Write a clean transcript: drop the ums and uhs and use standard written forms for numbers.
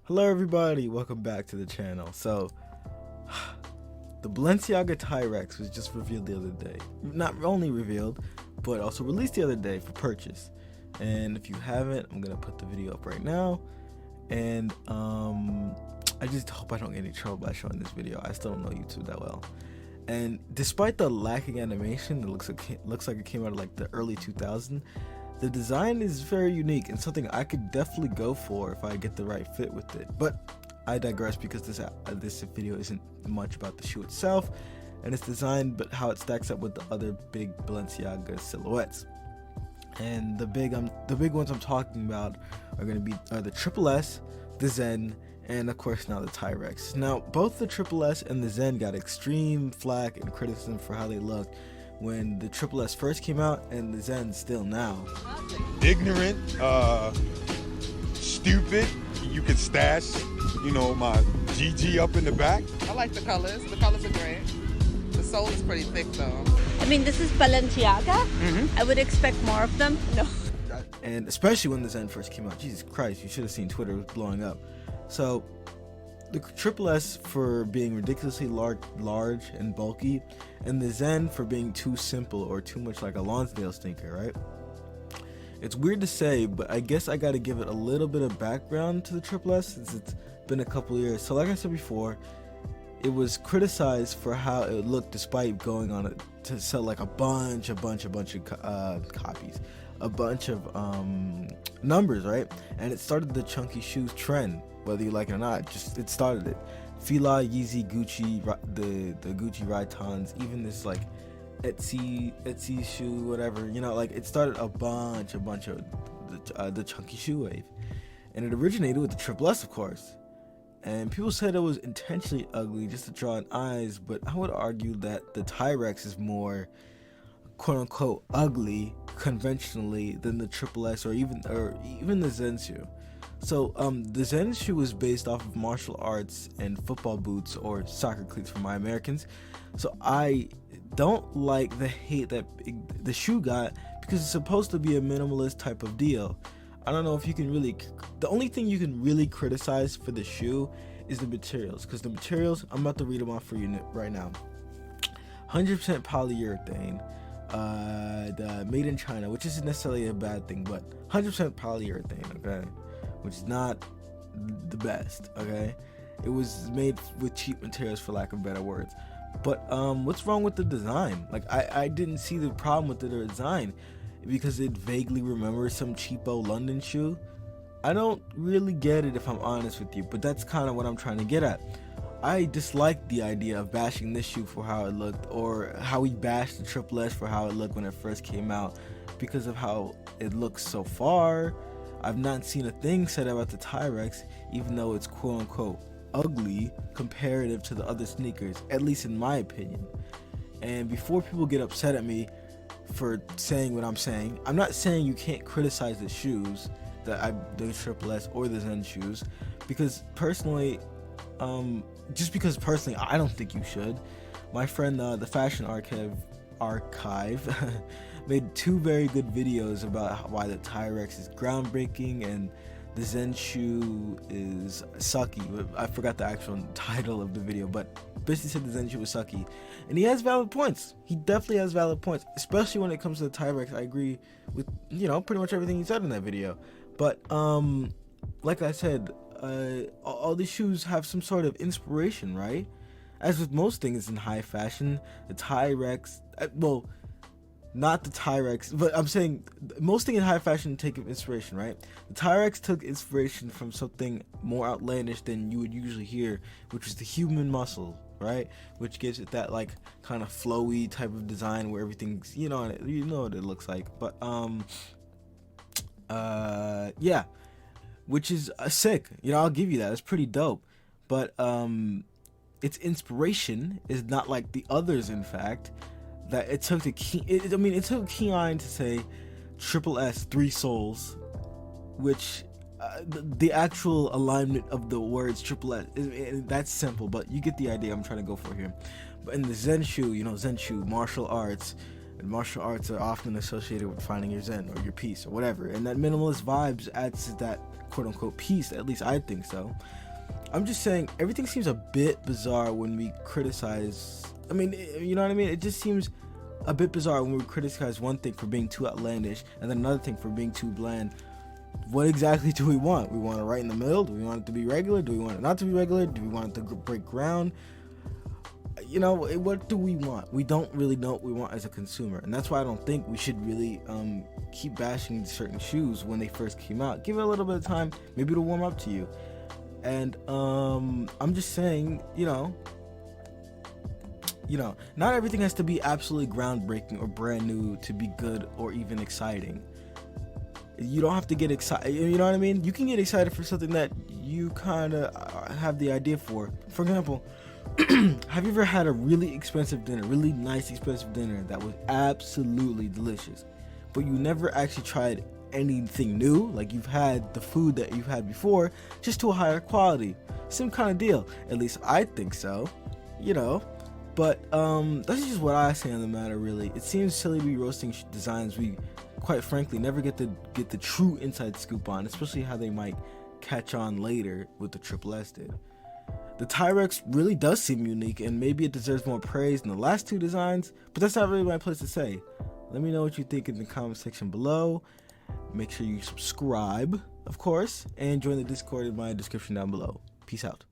Hello everybody, welcome back to the channel. So, the Balenciaga Tyrex was just revealed the other day. Not only revealed, but also released the other day for purchase. And if you haven't, I'm gonna put the video up right now. And I just hope I don't get any trouble by showing this video. I still don't know YouTube that well. And despite the lacking animation, it looks like it came out of like the early 2000s. The design is very unique and something I could definitely go for if I get the right fit with it. But I digress because this video isn't much about the shoe itself and its design, but how it stacks up with the other big Balenciaga silhouettes. And the big ones I'm talking about are going to be the Triple S, the Zen, and of course now the Tyrex. Now both the Triple S and the Zen got extreme flack and criticism for how they looked when the Triple S first came out, and the Zen still now. Ignorant, stupid. You could stash, my GG up in the back. I like the colors. The colors are great. The sole is pretty thick though. I mean, this is Balenciaga. I would expect more of them. No. And especially when the Zen first came out. Jesus Christ, you should have seen Twitter was blowing up. So the Triple S for being ridiculously large and bulky, and the Zen for being too simple or too much like a Lonsdale sneaker, right? It's weird to say, but I guess I gotta give it a little bit of background to the Triple S since it's been a couple years. So like I said before, it was criticized for how it looked despite going on to sell like a bunch of copies, a bunch of numbers, right? And it started the chunky shoes trend, whether you like it or not. It started it. Fila, Yeezy, Gucci, the Gucci Rytons, even this like Etsy shoe, whatever, like it started a bunch of the chunky shoe wave, and it originated with the Triple S, of course. And people said it was intentionally ugly just to draw in eyes, but I would argue that the Tyrex is more quote-unquote ugly conventionally than the Triple S or even the Zen shoe. So the Zen shoe was based off of martial arts and football boots, or soccer cleats for my Americans. So I don't like the hate that the shoe got because it's supposed to be a minimalist type of deal. I don't know if you can really, the only thing you can really criticize for the shoe is the materials, because the materials, I'm about to read them off for you right now. 100% polyurethane, made in China, which isn't necessarily a bad thing, but 100% polyurethane, okay, which is not the best, okay. It was made with cheap materials, for lack of better words. But what's wrong with the design? Like I didn't see the problem with the design, because it vaguely remembers some cheapo London shoe. I don't really get it, if I'm honest with you, but that's kind of what I'm trying to get at. I dislike the idea of bashing this shoe for how it looked, or how we bashed the Triple S for how it looked when it first came out, because of how it looks so far. I've not seen a thing said about the Tyrex, even though it's quote-unquote ugly comparative to the other sneakers, at least in my opinion. And before people get upset at me for saying what I'm saying, I'm not saying you can't criticize the shoes, the Triple S or the Zen shoes, because personally, just because personally I don't think you should. My friend, the Fashion Archive made two very good videos about why the Tyrex is groundbreaking and the Zen shoe is sucky. I forgot the actual title of the video, but basically said the Zen shoe was sucky, and he has valid points. He definitely has valid points, especially when it comes to the Tyrex. I agree with pretty much everything he said in that video. But like I said, all these shoes have some sort of inspiration, right? As with most things in high fashion, the Tyrex, well, not the Tyrex, but I'm saying most things in high fashion take inspiration, right? The Tyrex took inspiration from something more outlandish than you would usually hear, which was the human muscle, right? Which gives it that like kind of flowy type of design where everything's, you know what it looks like. But yeah, which is sick. I'll give you that. It's pretty dope. But its inspiration is not like the others, in fact. That it took it took Keon to say Triple S 3 soles, which the actual alignment of the words Triple S, that's simple, but you get the idea I'm trying to go for here. But in the Zen shoe, Zen shoe, martial arts, and martial arts are often associated with finding your Zen or your peace or whatever, and that minimalist vibes adds to that quote unquote piece. At least I think so. I'm just saying everything seems a bit bizarre when we criticize. I mean, you know what I mean? It just seems a bit bizarre when we criticize one thing for being too outlandish and then another thing for being too bland. What exactly do we want? We want it right in the middle? Do we want it to be regular? Do we want it not to be regular? Do we want it to break ground? You know, what do we want? We don't really know what we want as a consumer, and that's why I don't think we should really keep bashing certain shoes when they first came out. Give it a little bit of time, maybe it'll warm up to you. And I'm just saying, you know, not everything has to be absolutely groundbreaking or brand new to be good or even exciting. You don't have to get excited, you know what I mean? You can get excited for something that you kind of have the idea for. For example, have you ever had a really expensive dinner, really nice expensive dinner that was absolutely delicious, but you never actually tried anything new? Like, you've had the food that you've had before, just to a higher quality. Same kind of deal. At least I think so, you know. But that's just what I say on the matter, really. It seems silly to be roasting designs we, quite frankly, never get the true inside scoop on, especially how they might catch on later with the Triple S did. The Tyrex really does seem unique, and maybe it deserves more praise than the last two designs, but that's not really my place to say. Let me know what you think in the comment section below. Make sure you subscribe, of course, and join the Discord in my description down below. Peace out.